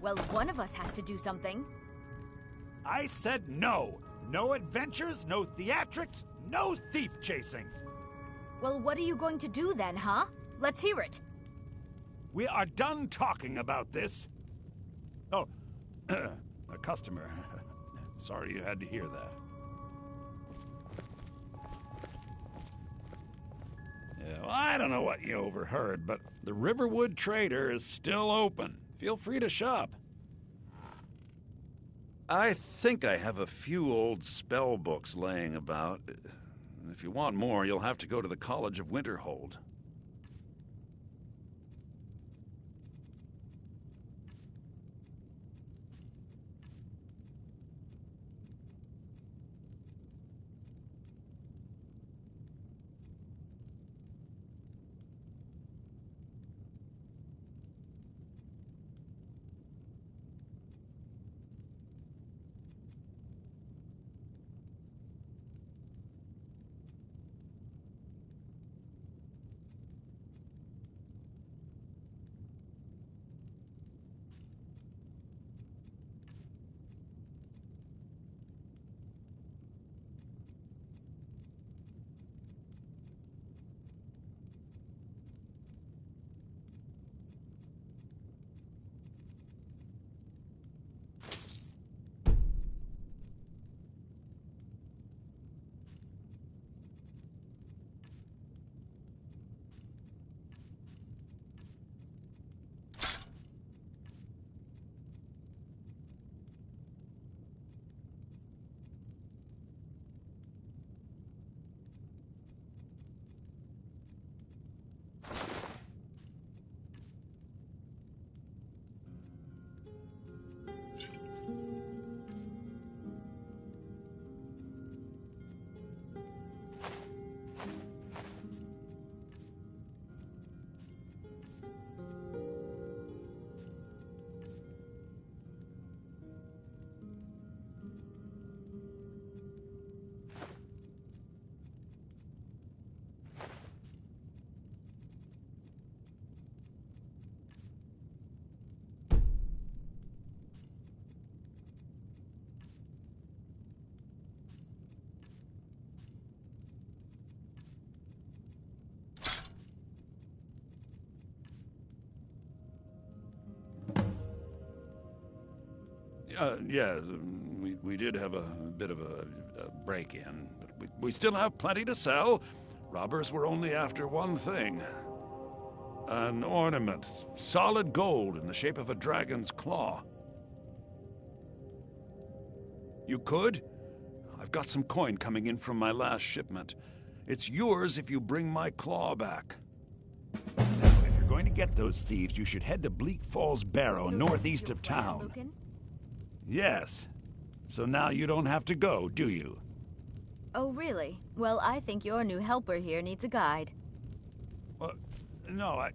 Well, one of us has to do something. I said no. No adventures, no theatrics, no thief chasing. Well, what are you going to do then, huh? Let's hear it. We are done talking about this. Oh, a customer. Sorry you had to hear that. Yeah, well, I don't know what you overheard, but the Riverwood Trader is still open. Feel free to shop. I think I have a few old spell books laying about. If you want more, you'll have to go to the College of Winterhold. Yeah, we did have a bit of a break-in, but we still have plenty to sell. Robbers were only after one thing. An ornament, solid gold in the shape of a dragon's claw. You could? I've got some coin coming in from my last shipment. It's yours if you bring my claw back. Now, if you're going to get those thieves, you should head to Bleak Falls Barrow, So northeast this is of your plan, town. Lucan? Yes. So now you don't have to go, do you? Oh, really? Well, I think your new helper here needs a guide. No,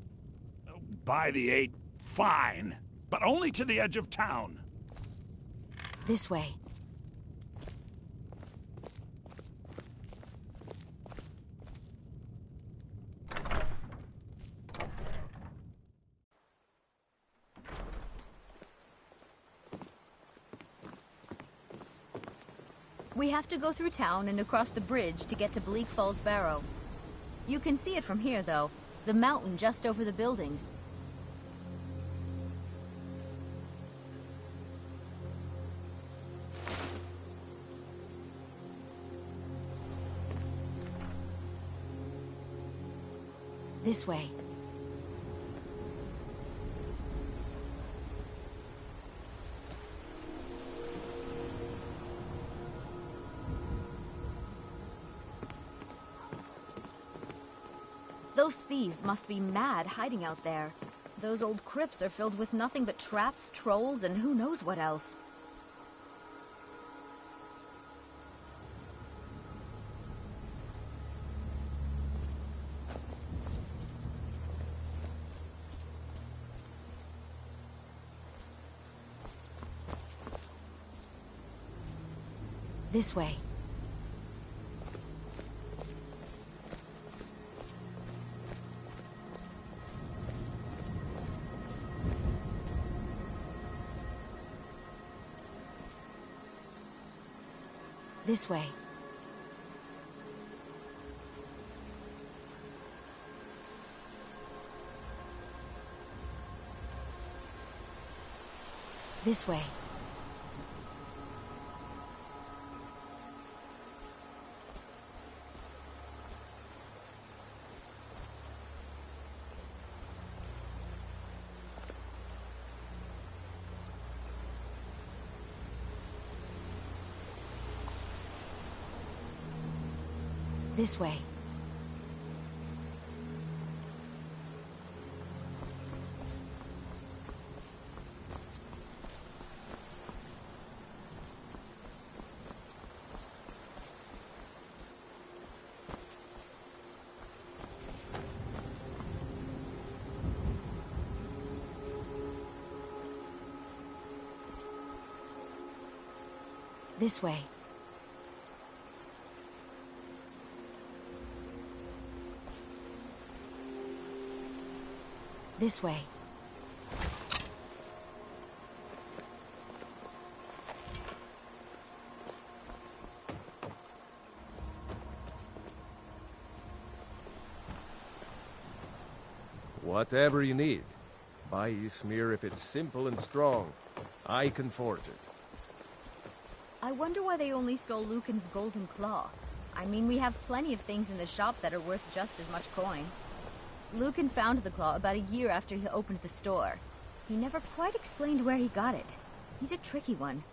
by the 8, fine. But only to the edge of town. This way. We have to go through town and across the bridge to get to Bleak Falls Barrow. You can see it from here, though. The mountain just over the buildings. This way. Those thieves must be mad hiding out there. Those old crypts are filled with nothing but traps, trolls, and who knows what else. This way. This way. This way. This way. This way. This way. Whatever you need. Buy Ysmir if it's simple and strong. I can forge it. I wonder why they only stole Lucan's golden claw. I mean, we have plenty of things in the shop that are worth just as much coin. Lucan found the claw about a year after he opened the store. He never quite explained where he got it. He's a tricky one.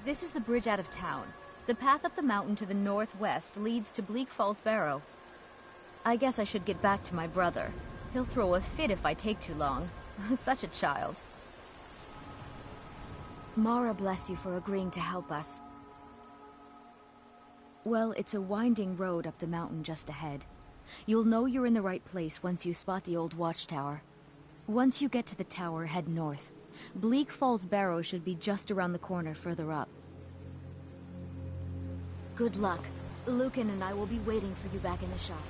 This is the bridge out of town. The path up the mountain to the northwest leads to Bleak Falls Barrow. I guess I should get back to my brother. He'll throw a fit if I take too long. Such a child. Mara bless you for agreeing to help us. Well, it's a winding road up the mountain just ahead. You'll know you're in the right place once you spot the old watchtower. Once you get to the tower, head north. Bleak Falls Barrow should be just around the corner further up. Good luck. Lucan and I will be waiting for you back in the shop.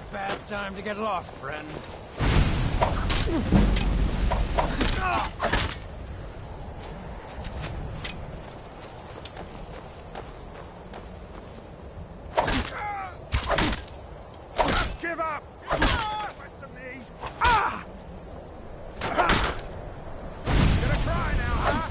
Bad time to get lost, friend. Give up! West of me! Gonna cry now, huh?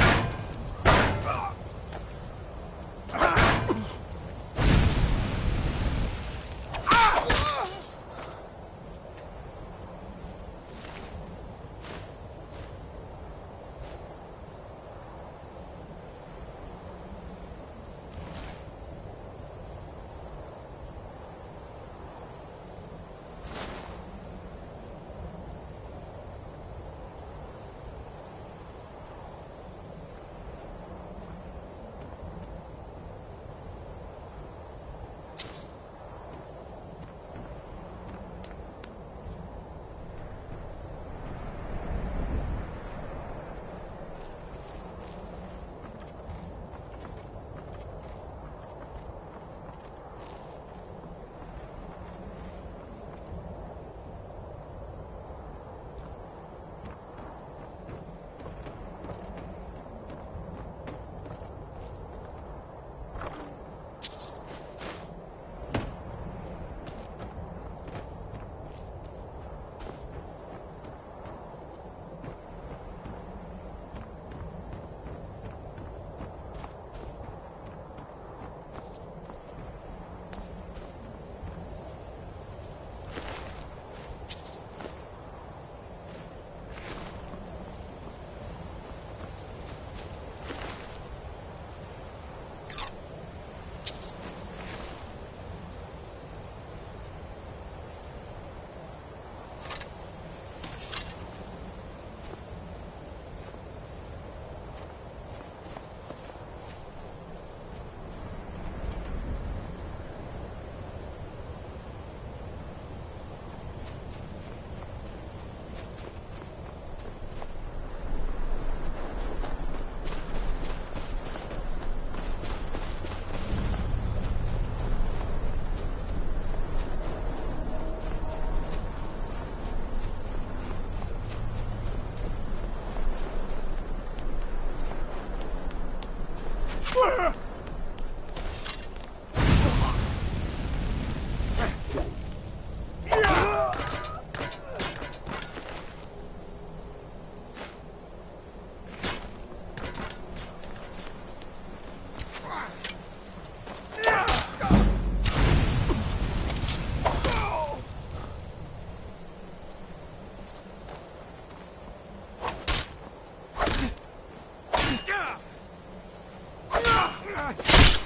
something.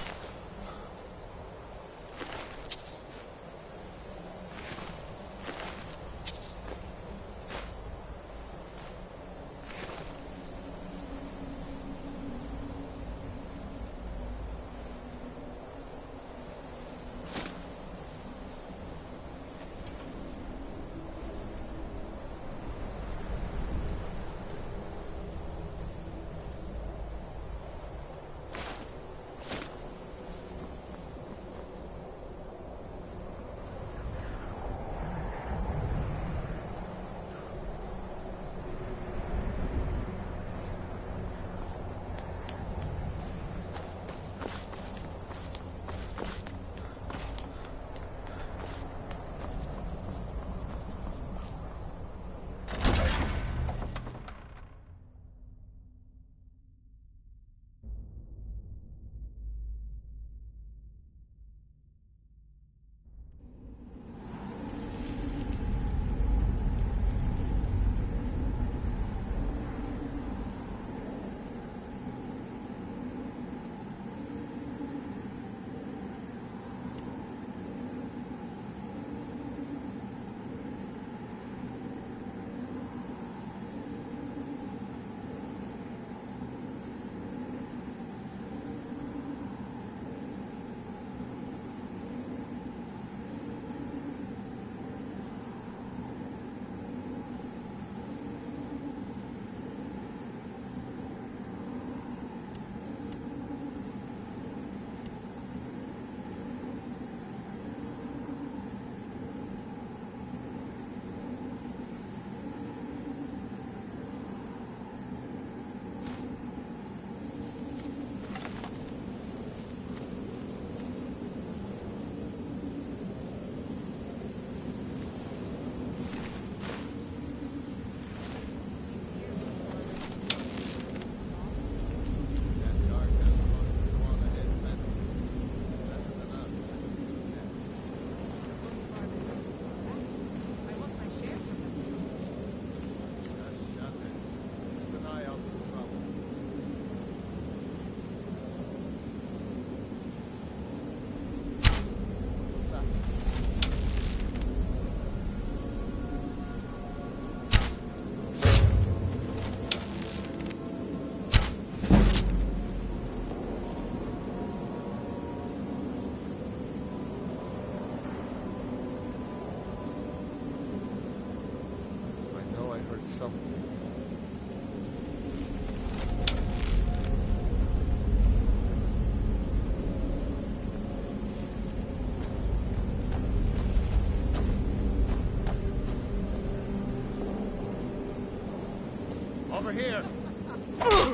Over here!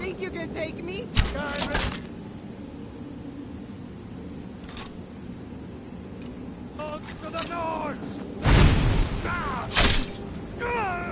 Think you can take me? Skyrim! Dogs to the north! Ah! Ah!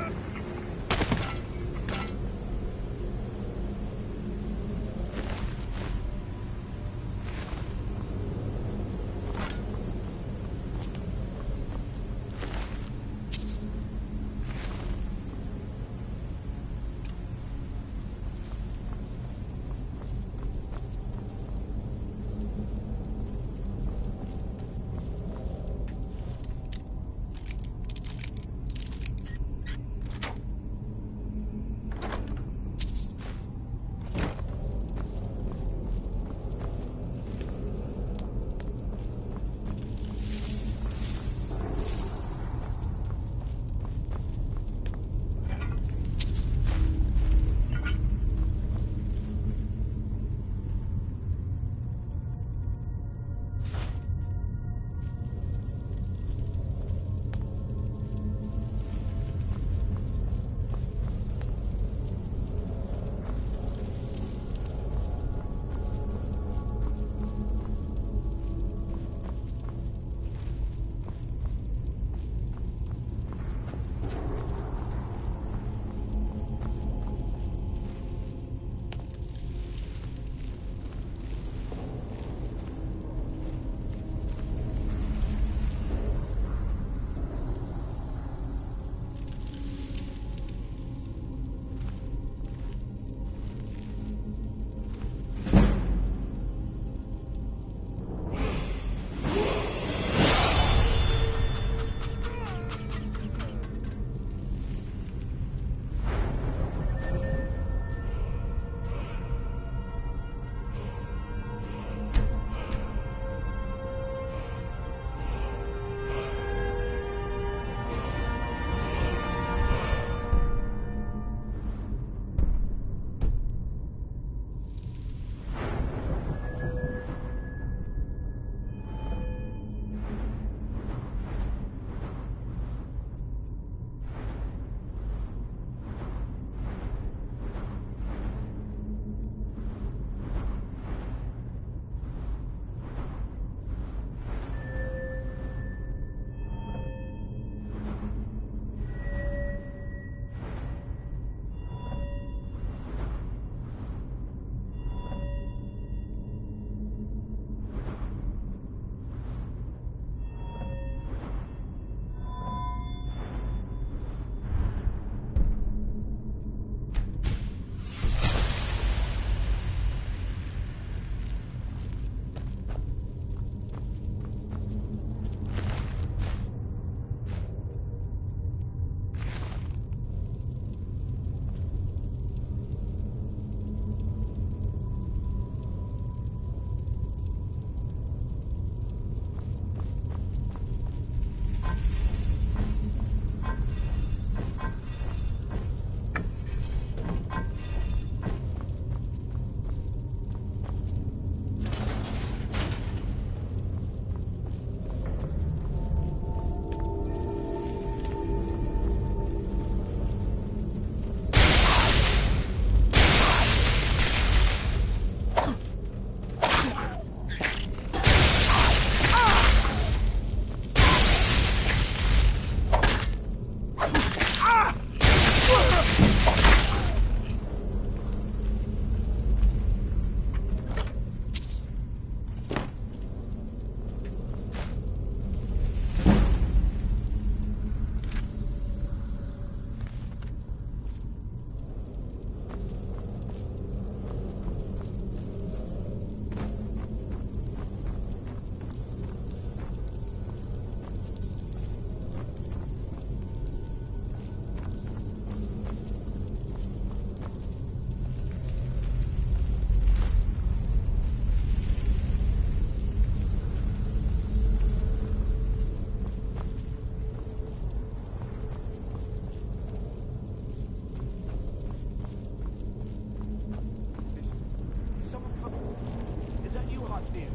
near.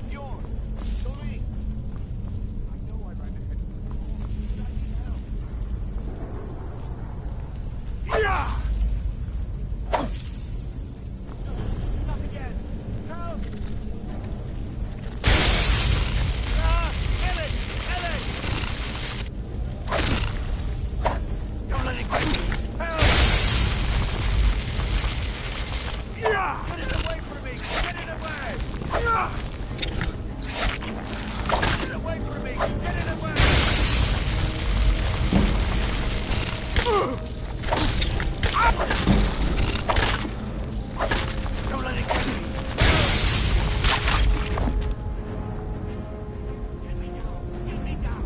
Bjorn, Dolly. I know I ran ahead. Yeah! Not again. Help! Ah! Kill it! Kill it! Don't let it get me! Help! Yeah! Get it away from me! Get it away! Yeah! Get it away from me! Get it away! Don't let it get me! Get me down! Get me down!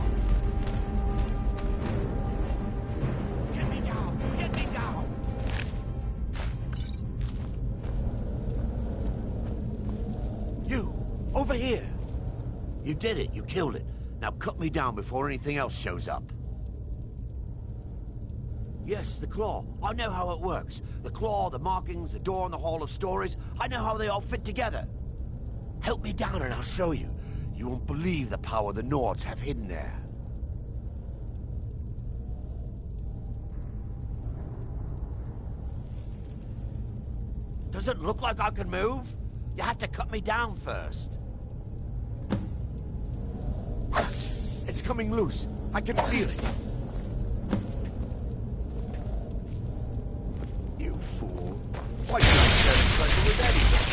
Get me down! Get me down! You! Over here! You did it. You killed it. Now cut me down before anything else shows up. Yes, the claw. I know how it works. The claw, the markings, the door in the Hall of Stories. I know how they all fit together. Help me down and I'll show you. You won't believe the power the Nords have hidden there. Does it look like I can move? You have to cut me down first. It's coming loose. I can feel it. You fool. Why can't you share the treasure with anyone?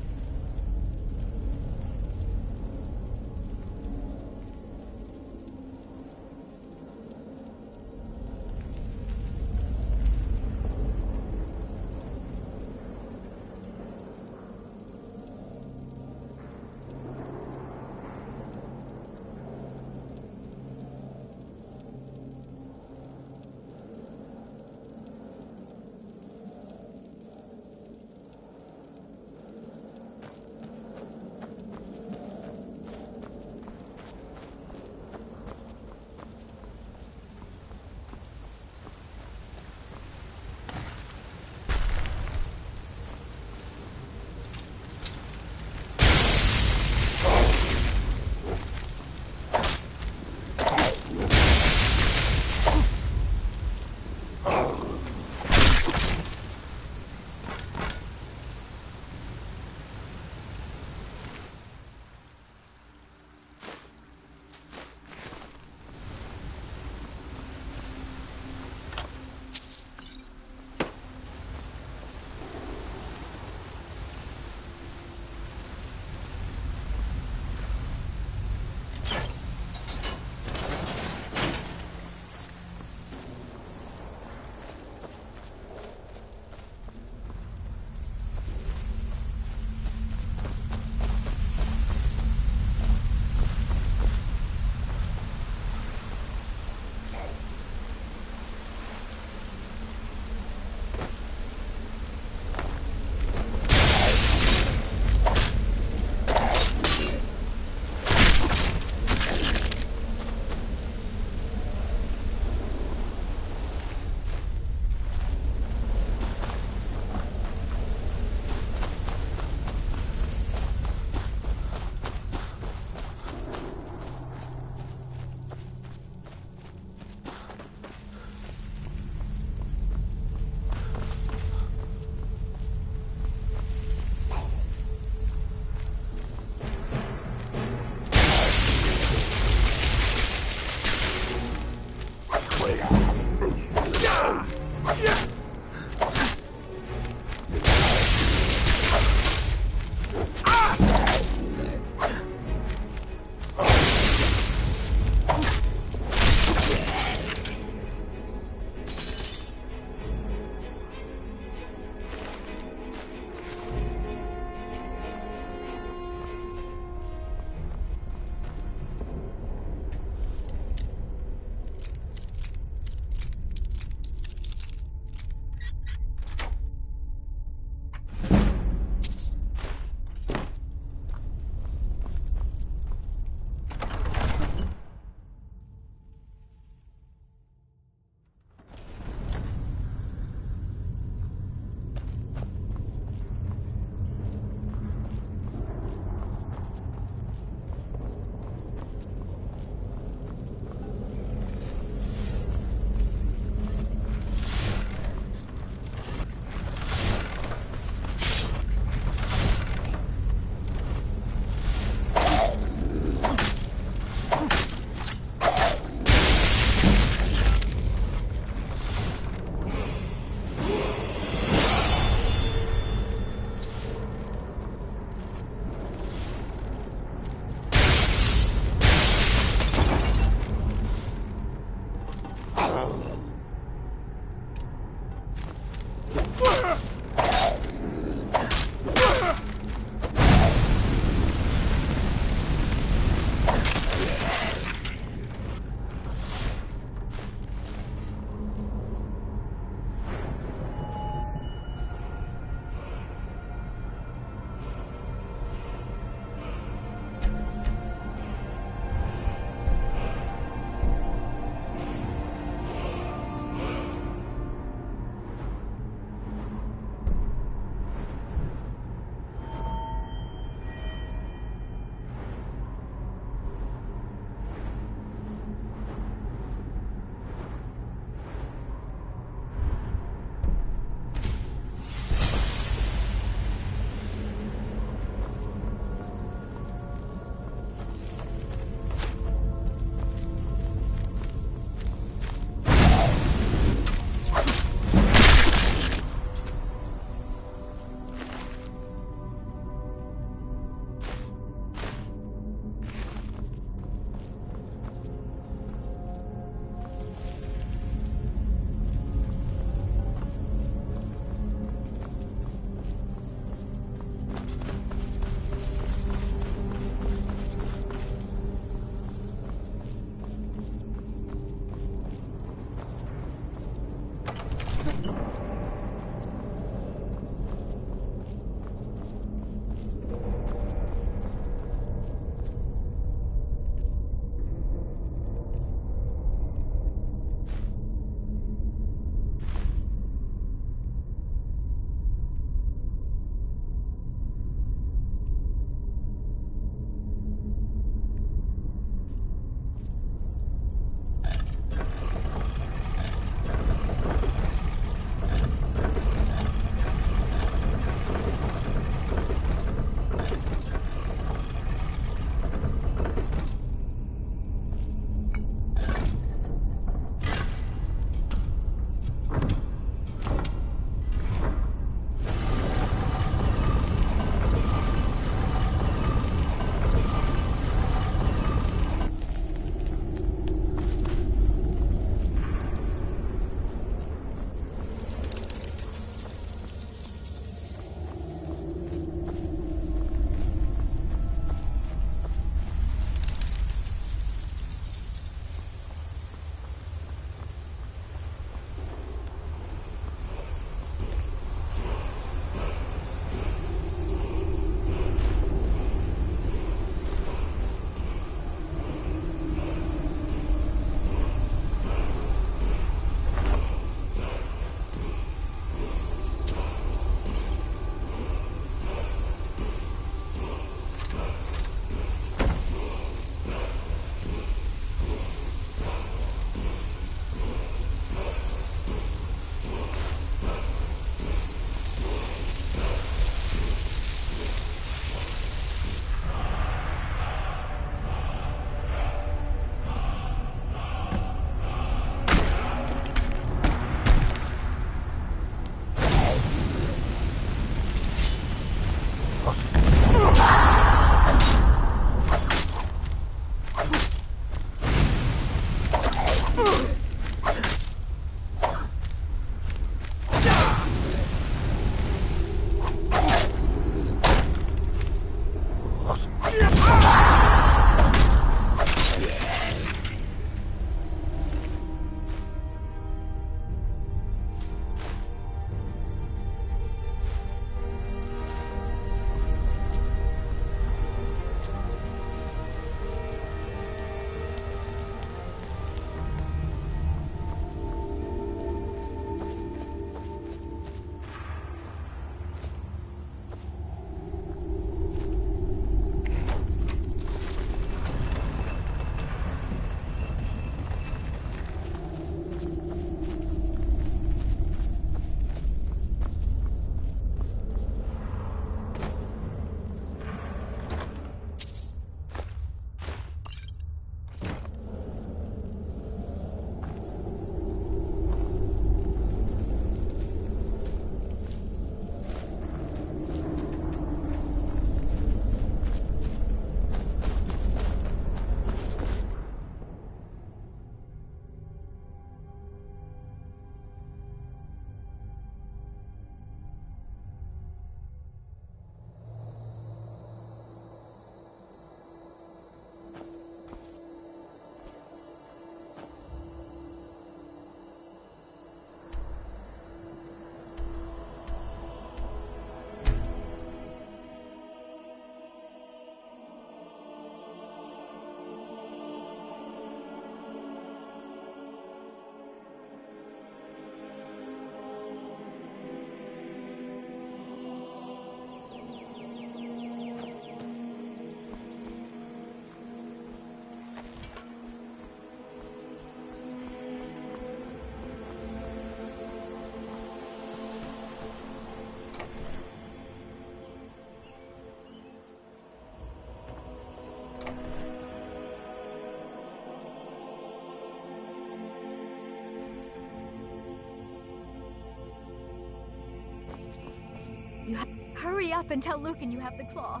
Hurry up and tell Lucan you have the claw.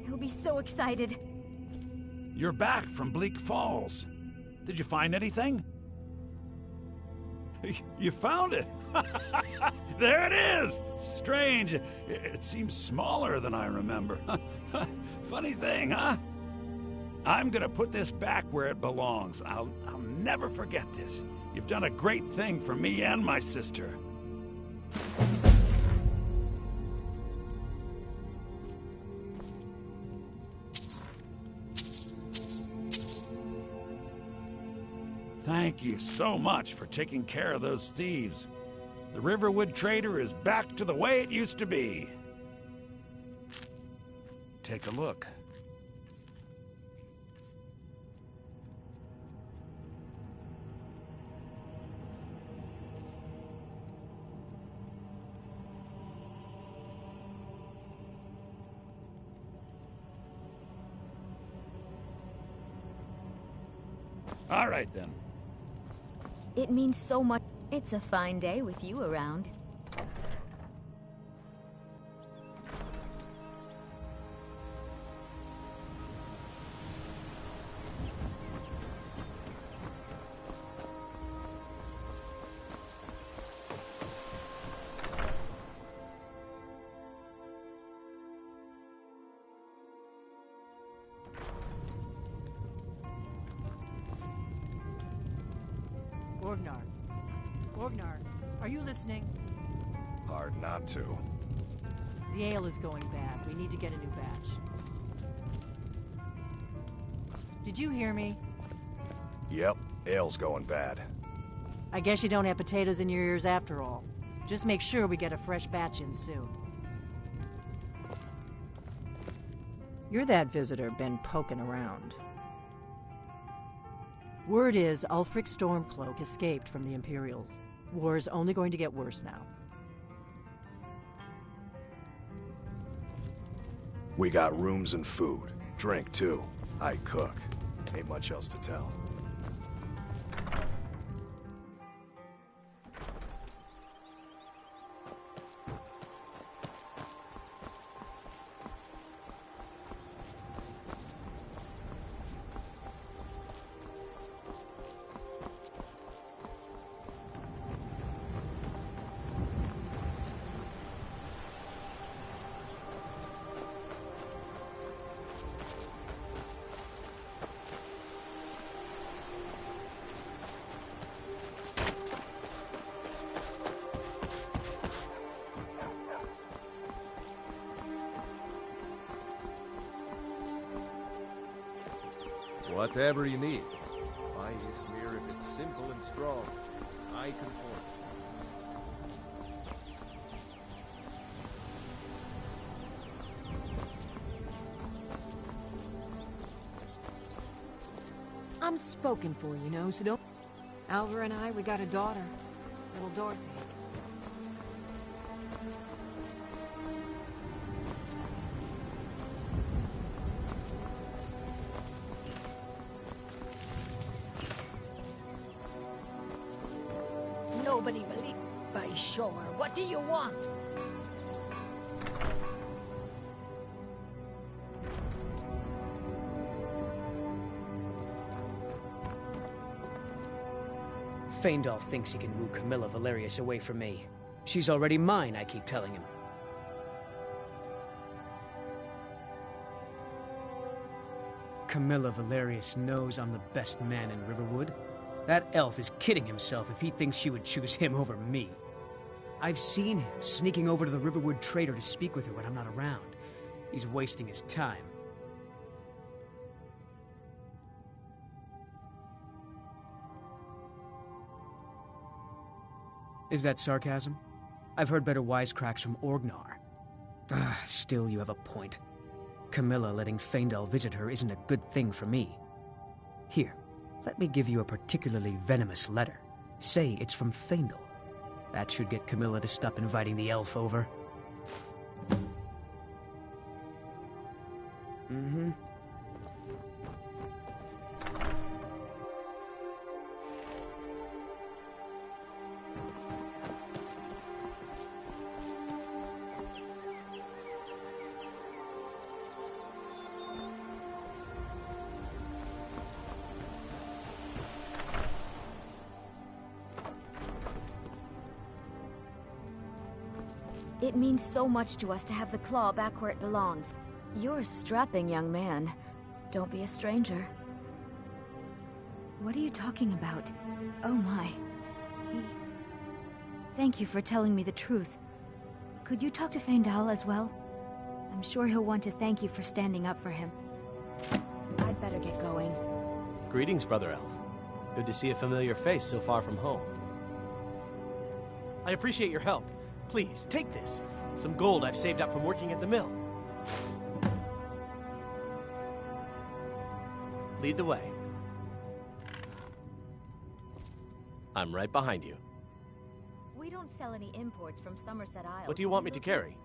He'll be so excited. You're back from Bleak Falls. Did you find anything? You found it! There it is! Strange. It seems smaller than I remember. Funny thing, huh? I'm gonna put this back where it belongs. I'll never forget this. You've done a great thing for me and my sister. Thank you so much for taking care of those thieves. The Riverwood Trader is back to the way it used to be. Take a look. All right, then. It means so much. It's a fine day with you around. Orgnar, are you listening? Hard not to. The ale is going bad. We need to get a new batch. Did you hear me? Yep, ale's going bad. I guess you don't have potatoes in your ears after all. Just make sure we get a fresh batch in soon. You're that visitor been poking around. Word is Ulfric Stormcloak escaped from the Imperials. War's only going to get worse now. We got rooms and food. Drink, too. I cook. Ain't much else to tell. Whatever you need. Buy you smear if it's simple and strong. I conform. I'm spoken for, you know, so don't... Alvar and I, we got a daughter. Little Dorothy. Nobody believe... By sure. What do you want? Faendal thinks he can woo Camilla Valerius away from me. She's already mine, I keep telling him. Camilla Valerius knows I'm the best man in Riverwood. That elf is kidding himself if he thinks she would choose him over me. I've seen him sneaking over to the Riverwood Trader to speak with her when I'm not around. He's wasting his time. Is that sarcasm? I've heard better wisecracks from Orgnar. Still, you have a point. Camilla letting Faendal visit her isn't a good thing for me. Here, let me give you a particularly venomous letter. Say it's from Faendal. That should get Camilla to stop inviting the elf over. Mm-hmm. It means so much to us to have the claw back where it belongs. You're a strapping young man. Don't be a stranger. What are you talking about? Oh my. Thank you for telling me the truth. Could you talk to Faendal as well? I'm sure he'll want to thank you for standing up for him. I'd better get going. Greetings, Brother Elf. Good to see a familiar face so far from home. I appreciate your help. Please, take this. Some gold I've saved up from working at the mill. Lead the way. I'm right behind you. We don't sell any imports from Somerset Isle. What do you want me to carry?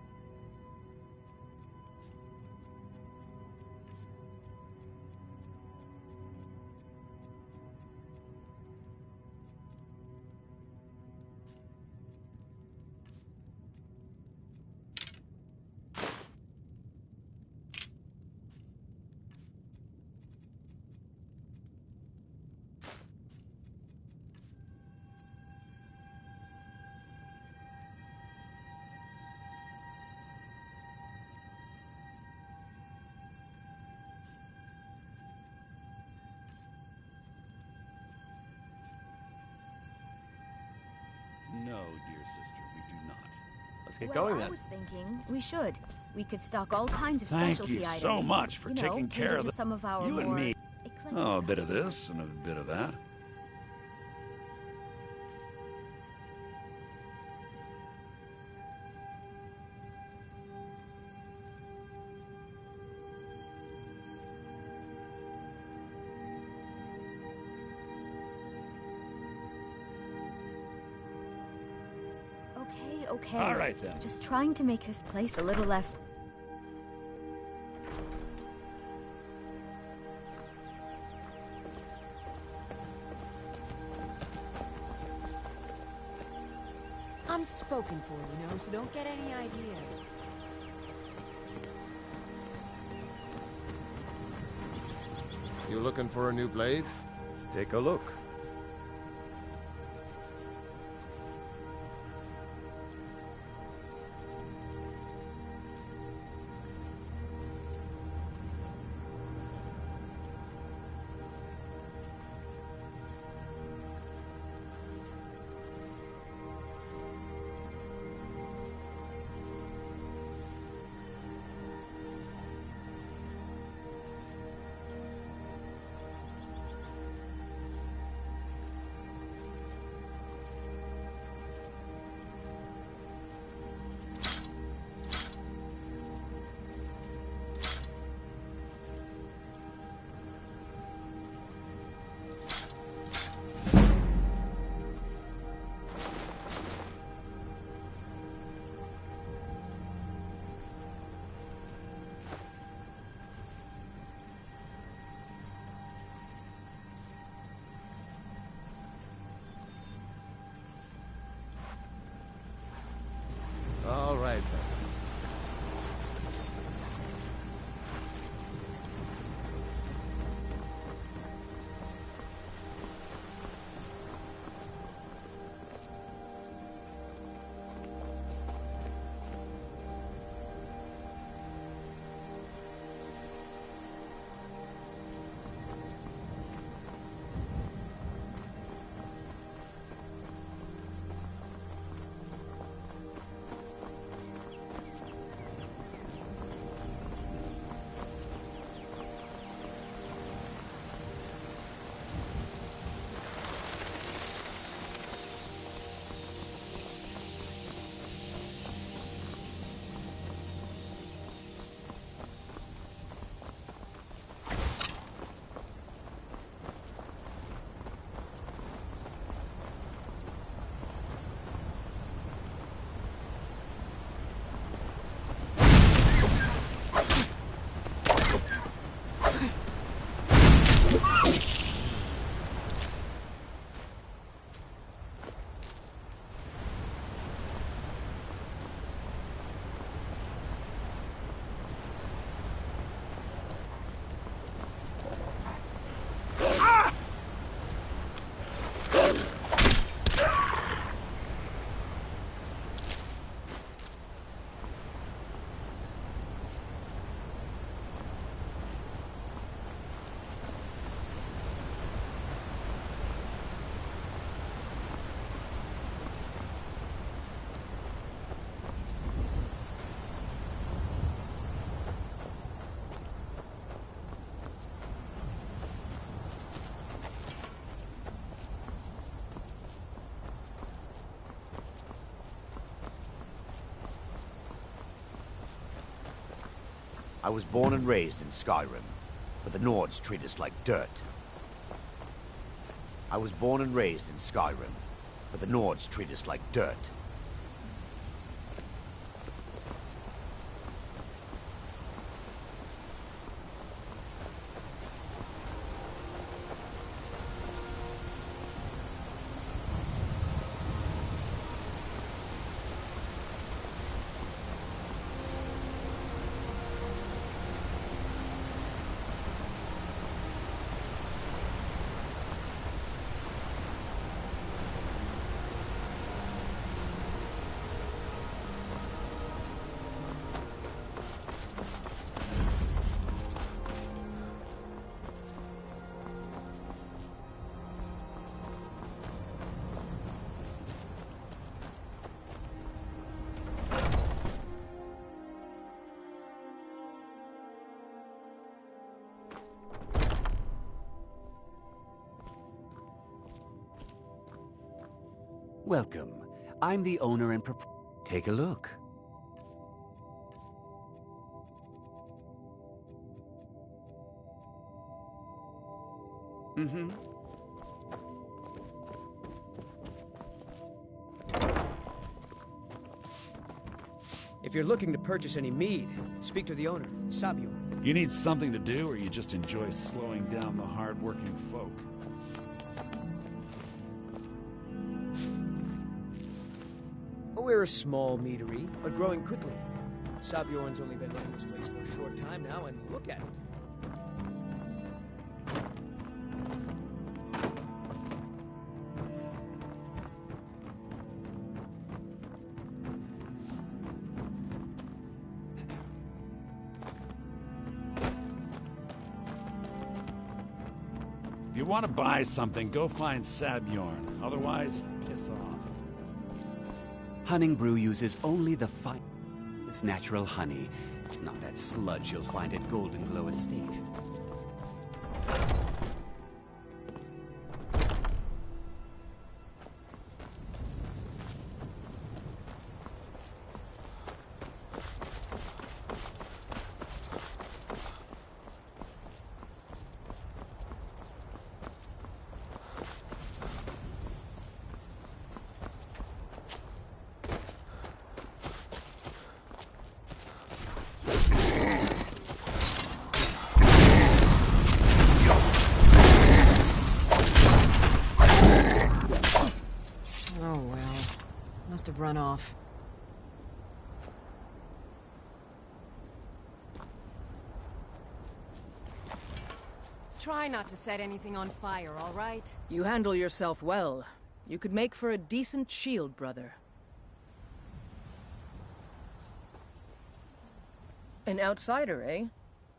No, dear sister, we do not. Let's get going then. I was thinking we should. We could stock all kinds of Thank specialty you items. so much for taking care of the some of our you and more me. eclectic Oh, a bit of customers. this and a bit of that. Okay. All right, then. Just trying to make this place a little less... I'm spoken for, so don't get any ideas. You looking for a new blade? Take a look. All right, then. I was born and raised in Skyrim, but the Nords treat us like dirt. I was born and raised in Skyrim, but the Nords treat us like dirt. Welcome. I'm the owner and Take a look. Mm-hmm. If you're looking to purchase any mead, speak to the owner, Sabio. You need something to do, or you just enjoy slowing down the hard-working folk? We're a small meadery, but growing quickly. Sabjorn's only been running this place for a short time now, and look at it. If you want to buy something, go find Sabjorn. Otherwise, piss off. Hunning Brew uses only the finest natural honey, not that sludge you'll find at Golden Glow Estate. Run off. Try not to set anything on fire, all right? You handle yourself well. You could make for a decent shield, brother. An outsider, eh?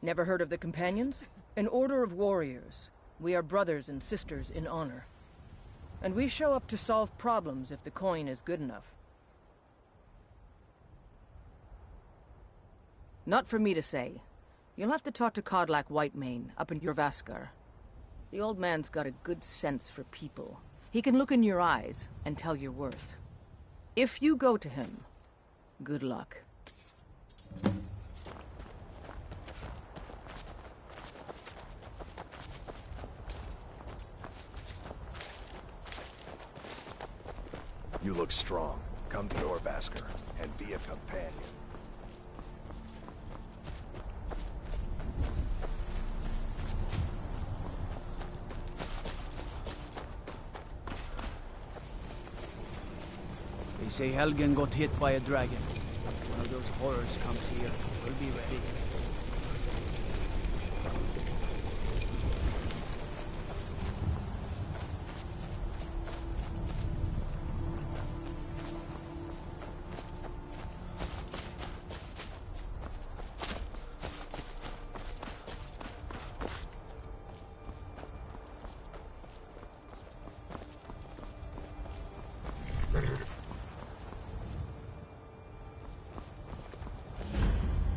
Never heard of the Companions? An order of warriors. We are brothers and sisters in honor. And we show up to solve problems if the coin is good enough. Not for me to say. You'll have to talk to Kodlak Whitemane up in Jorvaskar. The old man's got a good sense for people. He can look in your eyes and tell your worth. If you go to him, good luck. You look strong. Come to Jorvaskar and be a companion. They say Helgen got hit by a dragon. One of those horrors comes here. We'll be ready.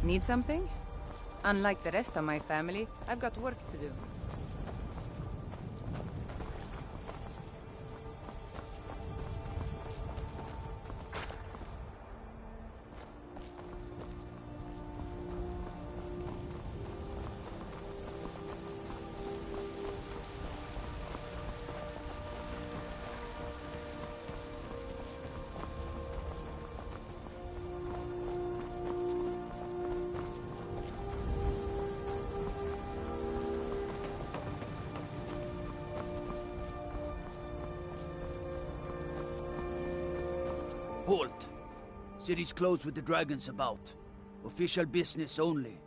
Need something? Unlike the rest of my family, I've got work to do. Halt! City's closed with the dragons about. Official business only.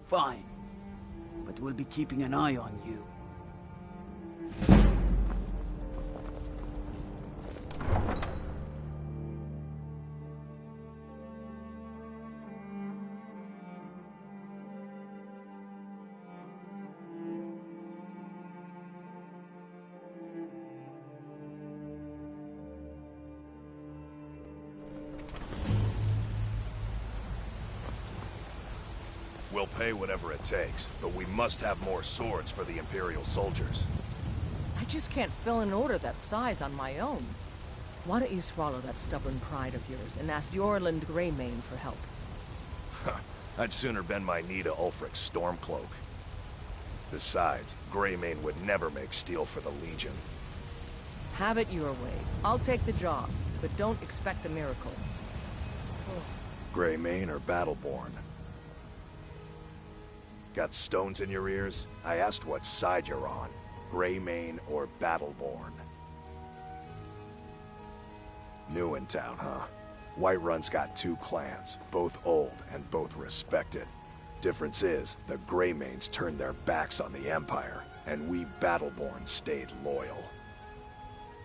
Fine. But we'll be keeping an eye on you. We'll pay whatever it takes, but we must have more swords for the Imperial soldiers. I just can't fill an order that size on my own. Why don't you swallow that stubborn pride of yours and ask Yorland Greymane for help? I'd sooner bend my knee to Ulfric's Stormcloak. Besides, Greymane would never make steel for the Legion. Have it your way. I'll take the job, but don't expect a miracle. Greymane or Battleborn? Got stones in your ears? I asked what side you're on. Greymane or Battleborn? New in town, huh? Whiterun's got two clans, both old and both respected. Difference is, the Greymanes turned their backs on the Empire, and we Battleborn stayed loyal.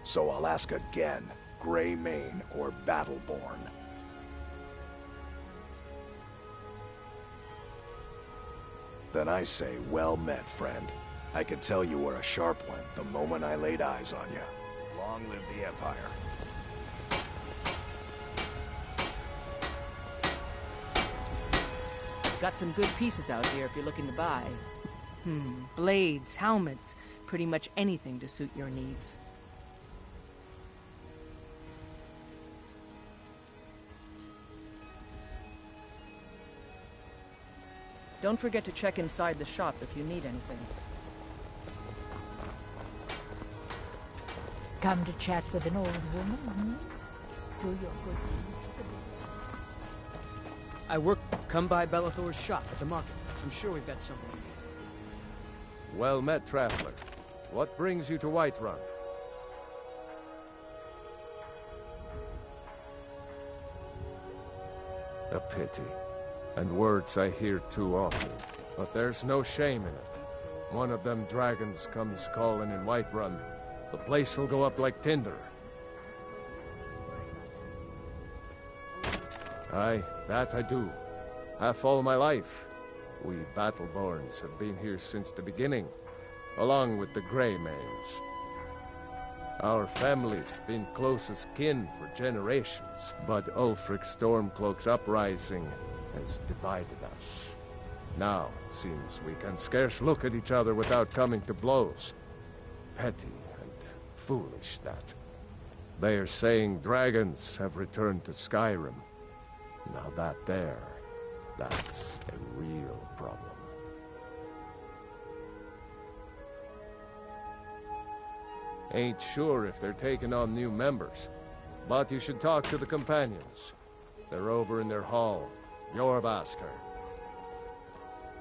So I'll ask again, Greymane or Battleborn? Then I say, well met, friend. I could tell you were a sharp one the moment I laid eyes on you. Long live the Empire. Got some good pieces out here if you're looking to buy. Blades, helmets, pretty much anything to suit your needs. Don't forget to check inside the shop if you need anything. Come to chat with an old woman? Do your good. Come by Bellathor's shop at the market. I'm sure we've got something you need. Well met, traveler. What brings you to Whiterun? A pity. And words I hear too often. But there's no shame in it. One of them dragons comes calling in Whiterun. The place will go up like tinder. Aye, that I do. Half all my life. We Battleborns have been here since the beginning, along with the Greymanes. Our family's been closest kin for generations, but Ulfric Stormcloak's uprising has divided us. Now, seems we can scarce look at each other without coming to blows. Petty and foolish, that. They are saying dragons have returned to Skyrim. Now that's a real problem. Ain't sure if they're taking on new members, but you should talk to the companions. They're over in their hall, Jorvaskr.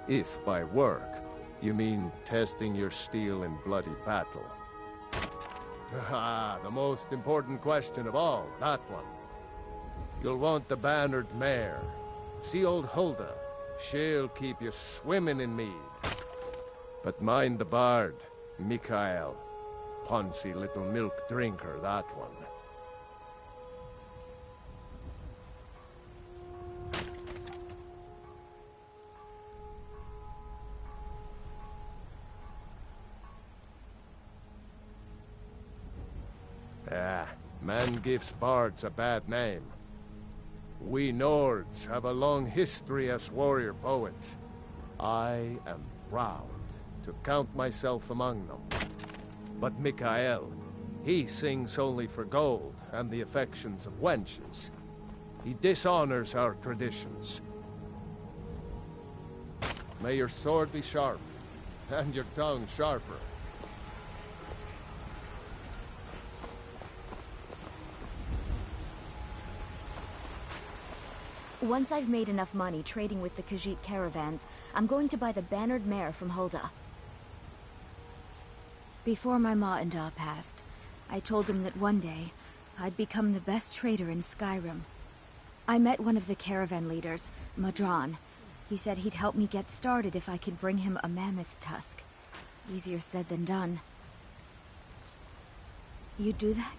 If by work, you mean testing your steel in bloody battle. Ah, the most important question of all, that one. You'll want the bannered mare. See old Hulda. She'll keep you swimming in mead. But mind the bard, Mikael. Poncy little milk drinker, that one. Man gives bards a bad name. We Nords have a long history as warrior poets. I am proud to count myself among them. But Mikael, he sings only for gold and the affections of wenches. He dishonors our traditions. May your sword be sharp, and your tongue sharper. Once I've made enough money trading with the Khajiit caravans, I'm going to buy the bannered mare from Hulda. Before my ma and Da passed, I told them that one day, I'd become the best trader in Skyrim. I met one of the caravan leaders, Madran. He said he'd help me get started if I could bring him a mammoth's tusk. Easier said than done. You'd do that?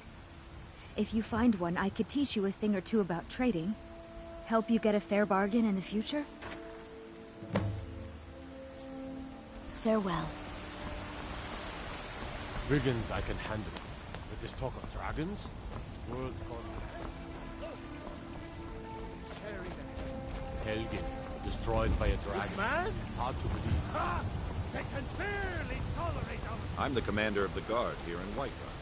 If you find one, I could teach you a thing or two about trading. Help you get a fair bargain in the future? Farewell. Brigands I can handle. But this talk of dragons? World's gone mad. Helgen, destroyed by a dragon. Man? Hard to believe. Ha! They can barely tolerate our... I'm the commander of the guard here in Whiterun.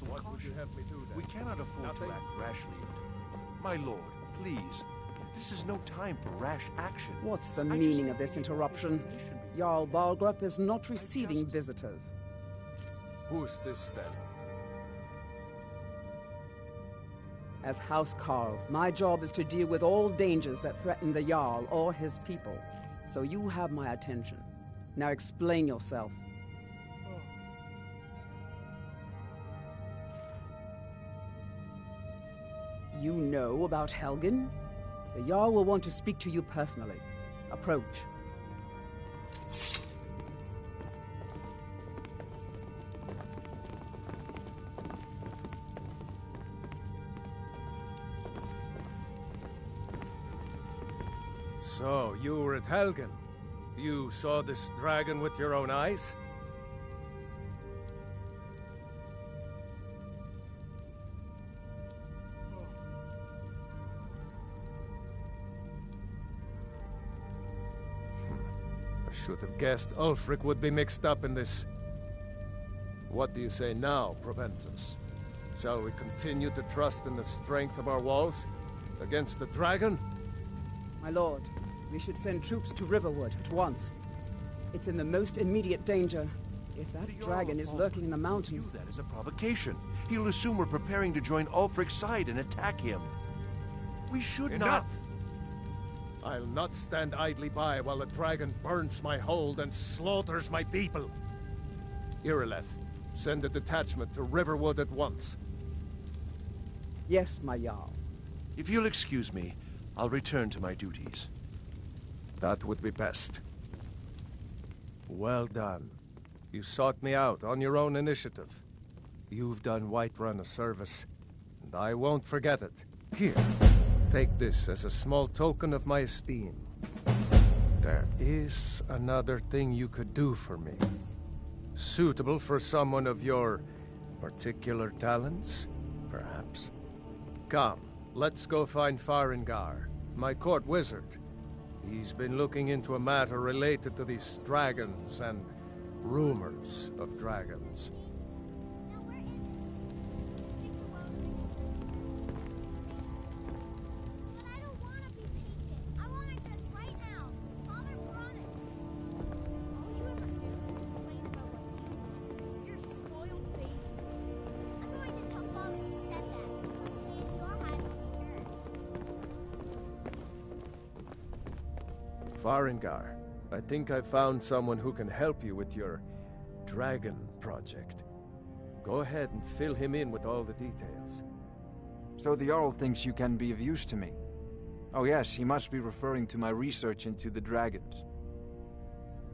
What would you have me do then? We cannot afford Nothing? to act rashly. My lord, please. This is no time for rash action. What's the meaning of this interruption? Jarl Balgrup is not receiving visitors. Who's this then? As House Carl, my job is to deal with all dangers that threaten the Jarl or his people. So you have my attention. Now explain yourself. You know about Helgen? The Jarl will want to speak to you personally. Approach. So, you were at Helgen. You saw this dragon with your own eyes? I should have guessed Ulfric would be mixed up in this. What do you say now, Proventus? Shall we continue to trust in the strength of our walls against the dragon? My lord, we should send troops to Riverwood at once. It's in the most immediate danger. If that dragon is lurking in the mountains... View that as a provocation. He'll assume we're preparing to join Ulfric's side and attack him. We should Enough! I'll not stand idly by while the dragon burns my hold and slaughters my people. Irileth, send a detachment to Riverwood at once. Yes, my Jarl. If you'll excuse me, I'll return to my duties. That would be best. Well done. You sought me out on your own initiative. You've done Whiterun a service, and I won't forget it. Here, take this as a small token of my esteem. There is another thing you could do for me. Suitable for someone of your particular talents, perhaps. Come, let's go find Farengar, my court wizard. He's been looking into a matter related to these dragons and rumors of dragons. Farengar, I think I found someone who can help you with your dragon project. Go ahead and fill him in with all the details. So the Jarl thinks you can be of use to me. Oh yes, he must be referring to my research into the dragons.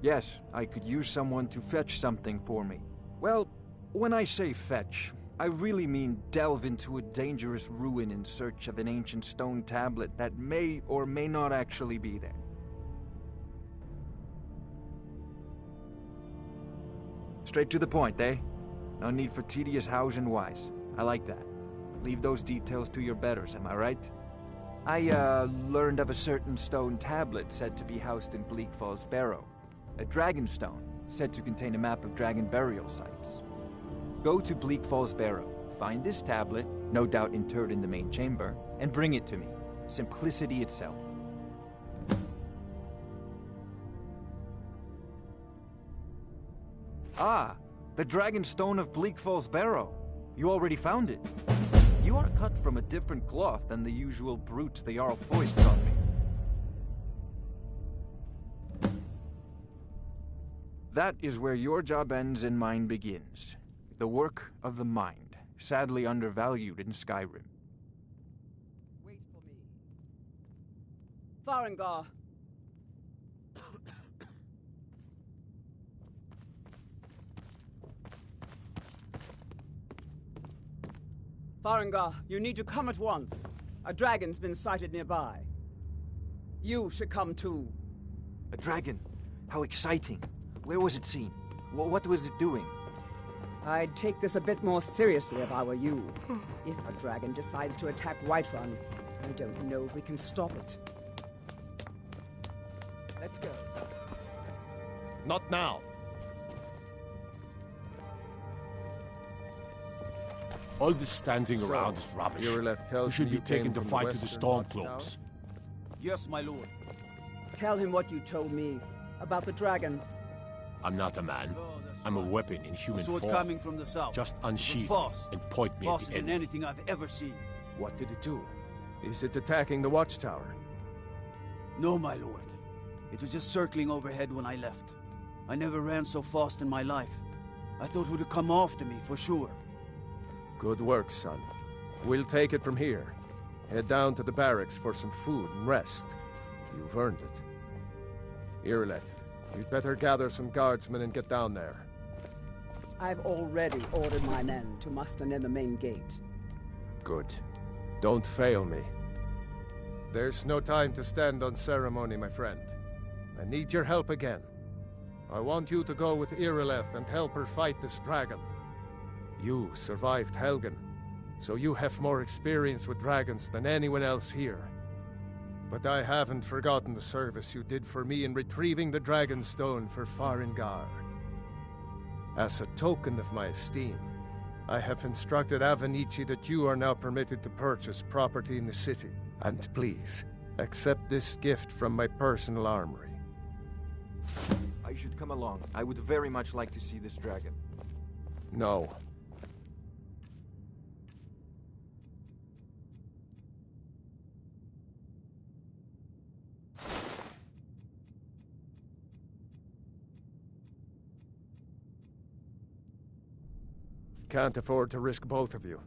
Yes, I could use someone to fetch something for me. Well, when I say fetch, I really mean delve into a dangerous ruin in search of an ancient stone tablet that may or may not actually be there. Straight to the point, eh? No need for tedious hows and whys. I like that. Leave those details to your betters, am I right? I, learned of a certain stone tablet said to be housed in Bleak Falls Barrow. A dragon stone, said to contain a map of dragon burial sites. Go to Bleak Falls Barrow, find this tablet, no doubt interred in the main chamber, and bring it to me. Simplicity itself. Ah, the Dragon Stone of Bleak Falls Barrow. You already found it. You are cut from a different cloth than the usual brutes the Jarl foists on me. That is where your job ends and mine begins. The work of the mind, sadly undervalued in Skyrim. Wait for me. Farengar. Farengar, you need to come at once. A dragon's been sighted nearby. You should come too. A dragon? How exciting. Where was it seen? What was it doing? I'd take this a bit more seriously if I were you. If a dragon decides to attack Whiterun, I don't know if we can stop it. Let's go. Not now. All this standing around is rubbish. We should be taken to fight to the Stormcloaks. Yes, my lord. Tell him what you told me about the dragon. I'm not a man. I'm a weapon in human Sword form. coming from the south. Just unsheath fast. and point me at Faster the than enemy. anything I've ever seen. What did it do? Is it attacking the watchtower? No, my lord. It was just circling overhead when I left. I never ran so fast in my life. I thought it would come after me, for sure. Good work, son. We'll take it from here. Head down to the barracks for some food and rest. You've earned it. Irileth, you'd better gather some guardsmen and get down there. I've already ordered my men to muster near the main gate. Good. Don't fail me. There's no time to stand on ceremony, my friend. I need your help again. I want you to go with Irileth and help her fight this dragon. You survived Helgen, so you have more experience with dragons than anyone else here. But I haven't forgotten the service you did for me in retrieving the Dragon Stone for Farengar. As a token of my esteem, I have instructed Avenici that you are now permitted to purchase property in the city. And please, accept this gift from my personal armory. I should come along. I would very much like to see this dragon. No. Can't afford to risk both of you.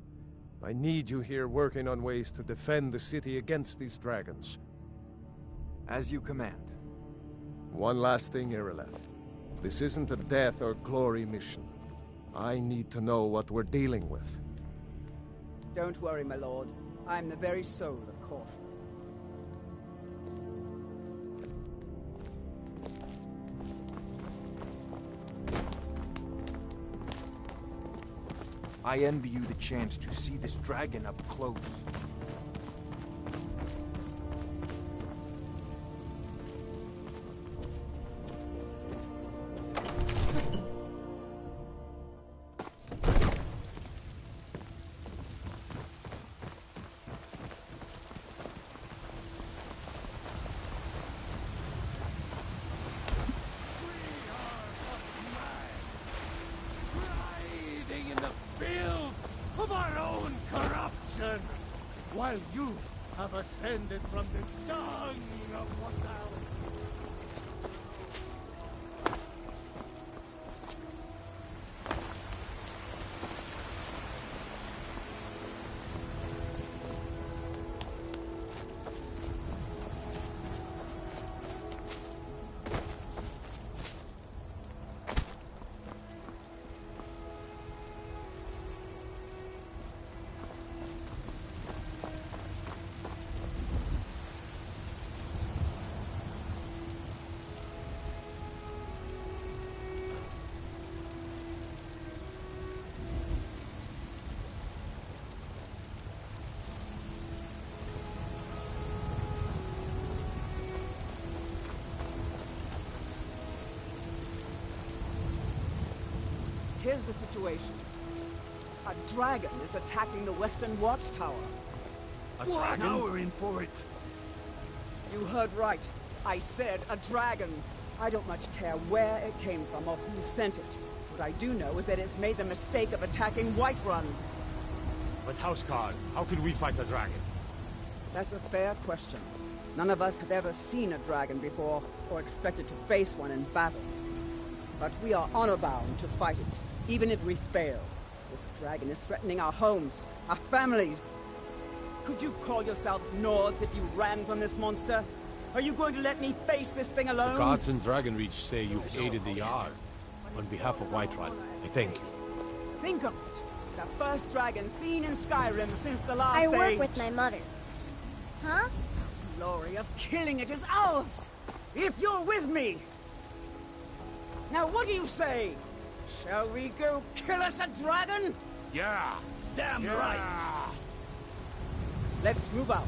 I need you here working on ways to defend the city against these dragons. As you command. One last thing, Irileth. This isn't a death or glory mission. I need to know what we're dealing with. Don't worry, my lord. I'm the very soul of caution. I envy you the chance to see this dragon up close. While you have ascended from the dung of what thou... here's the situation. A dragon is attacking the western watchtower. A dragon? Now we're in for it. You heard right. I said a dragon. I don't much care where it came from or who sent it. What I do know is that it's made the mistake of attacking Whiterun. But Houseguard, how can we fight a dragon? That's a fair question. None of us have ever seen a dragon before, or expected to face one in battle. But we are honor-bound to fight it, even if we fail. This dragon is threatening our homes, our families. Could you call yourselves Nords if you ran from this monster? Are you going to let me face this thing alone? The guards in Dragonreach say you've aided the Jarl. On behalf of Whiterun, I thank you. Think of it. The first dragon seen in Skyrim since the last I work age. with my mother. Huh? The glory of killing it is ours, if you're with me. Now what do you say? Shall we go kill us a dragon? Yeah, damn right. Let's move out.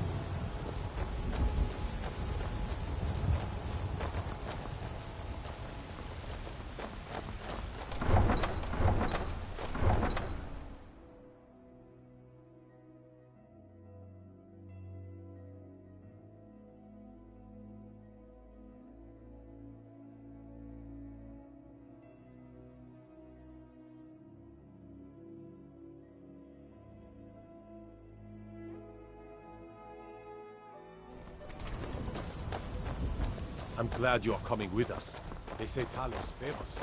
I'm glad you're coming with us. They say Talos favors.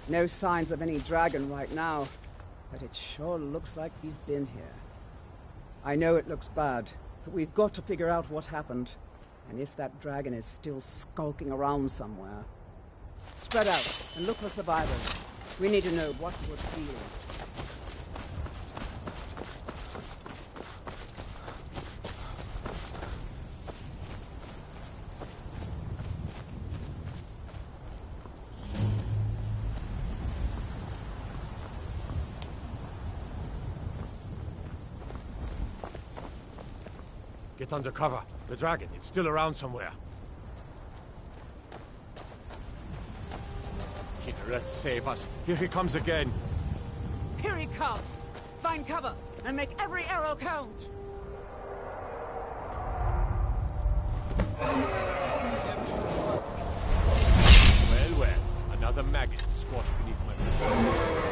No signs of any dragon right now, but it sure looks like he's been here. I know it looks bad, but we've got to figure out what happened, and if that dragon is still skulking around somewhere. Spread out and look for survivors. We need to know what we're feeling. Get under cover. The dragon, it's still around somewhere. Let's save us. Here he comes again. Here he comes! Find cover and make every arrow count! Well, well. Another maggot squashed beneath my boots.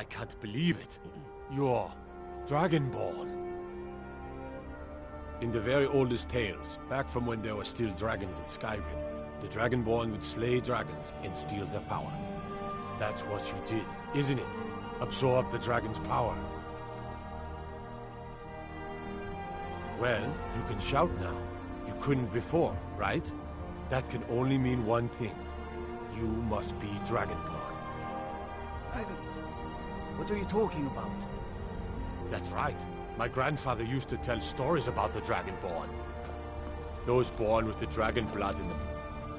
I can't believe it. You're Dragonborn. In the very oldest tales, back from when there were still dragons in Skyrim, the Dragonborn would slay dragons and steal their power. That's what you did, isn't it? Absorb the dragon's power. Well, you can shout now. You couldn't before, right? That can only mean one thing. You must be Dragonborn. Dragon? What are you talking about? That's right. My grandfather used to tell stories about the Dragonborn. Those born with the dragon blood in them.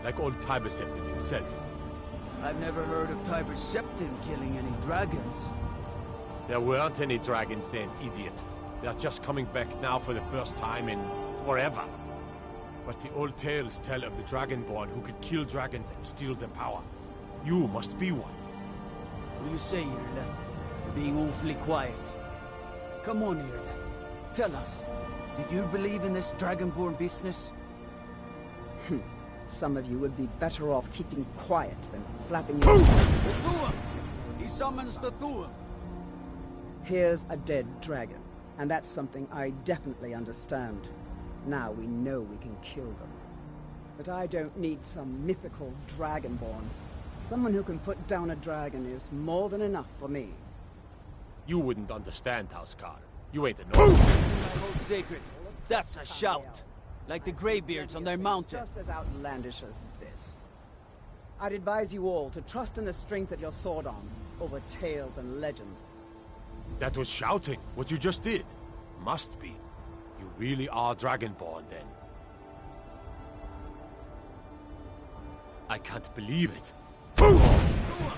Like old Tiber Septim himself. I've never heard of Tiber Septim killing any dragons. There weren't any dragons then, idiot. They're just coming back now for the first time in forever. But the old tales tell of the Dragonborn who could kill dragons and steal their power. You must be one. What do you say, Irleth? You're being awfully quiet. Come on, Irleth. Tell us, do you believe in this Dragonborn business? Some of you would be better off keeping quiet than flapping The your... Thu'um! He summons the Thu'um! Here's a dead dragon, and that's something I definitely understand. Now we know we can kill them. But I don't need some mythical Dragonborn. Someone who can put down a dragon is more than enough for me. You wouldn't understand, Housecar. You ain't a North. I hold sacred. That's a shout. Like the Greybeards on their mountain. Just as outlandish as this. I'd advise you all to trust in the strength of your sword arm over tales and legends. That was shouting, what you just did. Must be. You really are Dragonborn, then. I can't believe it.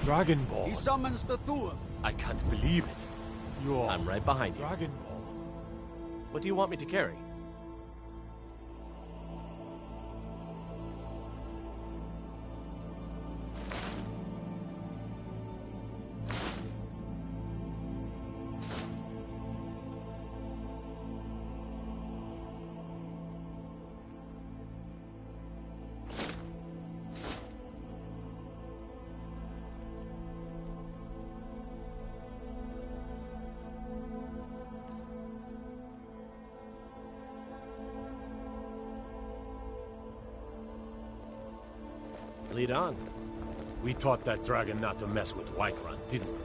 Dragonborn. He summons the Thu'um. I can't believe it. You're... I'm right behind you. Dragonborn. What do you want me to carry? Lead on. We taught that dragon not to mess with Whiterun, didn't we?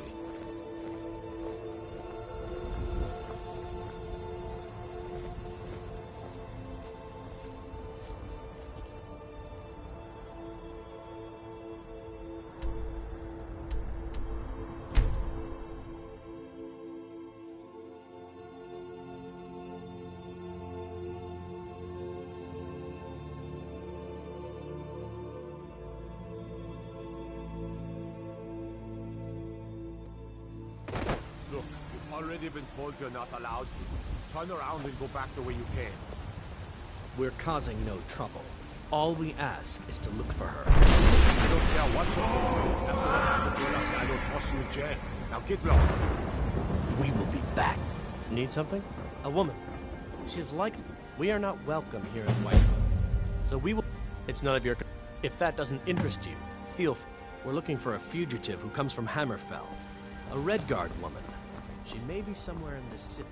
Look, you've already been told you're not allowed to. Turn around and go back the way you came. We're causing no trouble. All we ask is to look for her. I don't care what you're doing. After what happened to Lucky, I don't toss you in jail. Now get lost. We will be back. Need something? A woman. She's like... We are not welcome here in Whiterun. So we will... It's none of your... If that doesn't interest you, feel... We're looking for a fugitive who comes from Hammerfell. A Redguard woman. She may be somewhere in this city.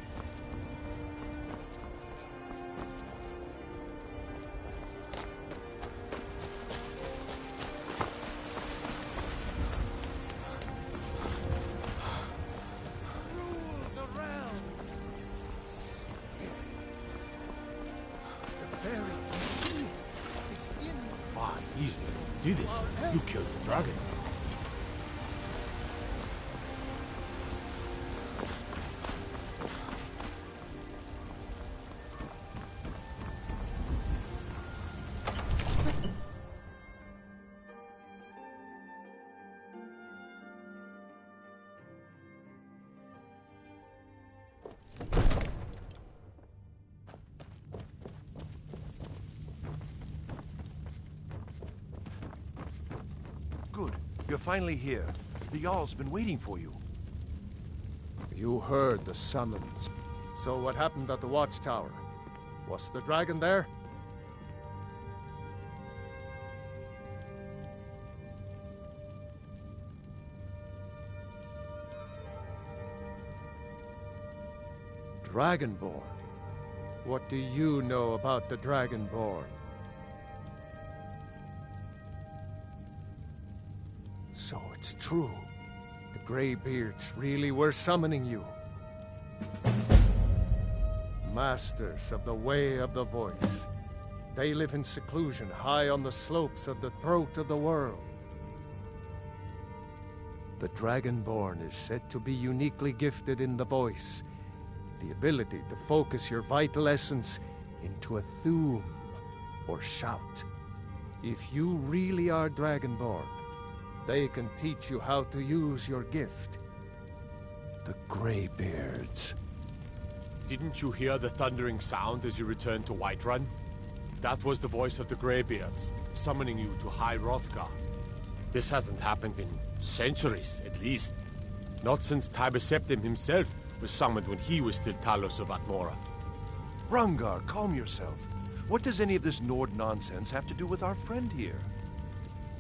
Ah, easy. You did it. You killed the dragon. Good. You're finally here. The Jarl's been waiting for you. You heard the summons. So what happened at the watchtower? Was the dragon there? Dragonborn? What do you know about the Dragonborn? So it's true. The Greybeards really were summoning you. Masters of the Way of the Voice. They live in seclusion high on the slopes of the throat of the world. The Dragonborn is said to be uniquely gifted in the voice, the ability to focus your vital essence into a thume, or shout. If you really are Dragonborn, they can teach you how to use your gift. The Greybeards. Didn't you hear the thundering sound as you returned to Whiterun? That was the voice of the Greybeards, summoning you to High Hrothgar. This hasn't happened in centuries, at least. Not since Tiber Septim himself was summoned when he was still Talos of Atmora. Hrongar, calm yourself. What does any of this Nord nonsense have to do with our friend here?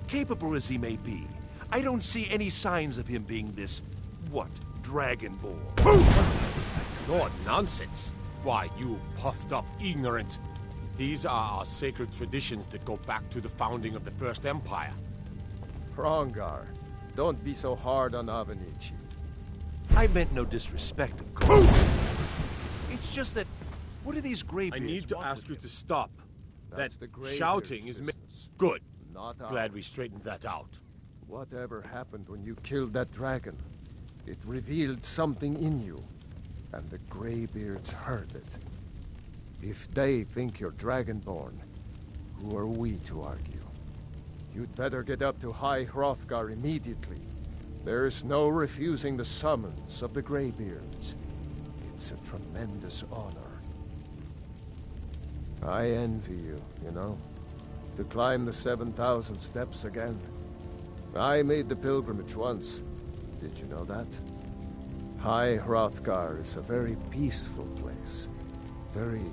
Capable as he may be, I don't see any signs of him being this, what, Dragonborn. Lord, nonsense. Why, you puffed up ignorant. These are our sacred traditions that go back to the founding of the First Empire. Hrongar, don't be so hard on Avenici. I meant no disrespect, of course. It's just that, what are these Greybeards? I need to ask you to stop. That's that the shouting is business. good. Not Glad we straightened that out. Whatever happened when you killed that dragon, it revealed something in you, and the Greybeards heard it. If they think you're Dragonborn, who are we to argue? You'd better get up to High Hrothgar immediately. There's no refusing the summons of the Greybeards. It's a tremendous honor. I envy you, you know, to climb the 7,000 steps again. I made the pilgrimage once. Did you know that? High Hrothgar is a very peaceful place. Very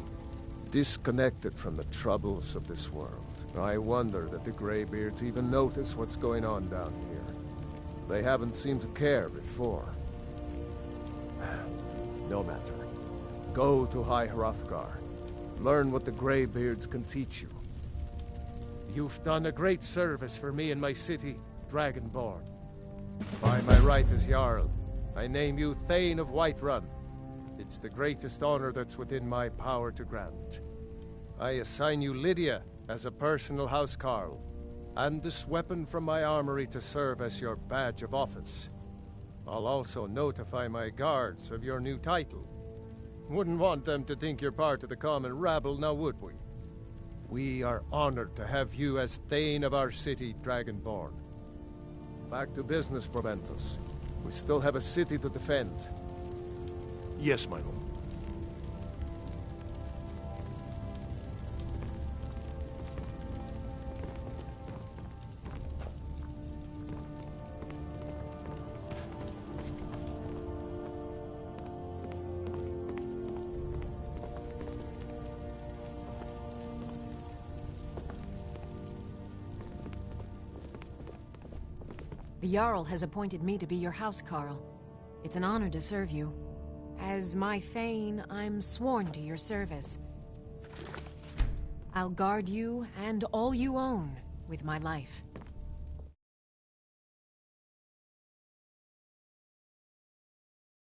disconnected from the troubles of this world. I wonder that the Greybeards even notice what's going on down here. They haven't seemed to care before. No matter. Go to High Hrothgar. Learn what the Greybeards can teach you. You've done a great service for me and my city, Dragonborn. By my right as Jarl, I name you Thane of Whiterun. It's the greatest honor that's within my power to grant. I assign you Lydia as a personal housecarl, and this weapon from my armory to serve as your badge of office. I'll also notify my guards of your new title. Wouldn't want them to think you're part of the common rabble, now would we? We are honored to have you as Thane of our city, Dragonborn. Back to business, Proventus. We still have a city to defend. Yes, my lord. The Jarl has appointed me to be your housecarl. It's an honor to serve you. As my Thane, I'm sworn to your service. I'll guard you and all you own with my life.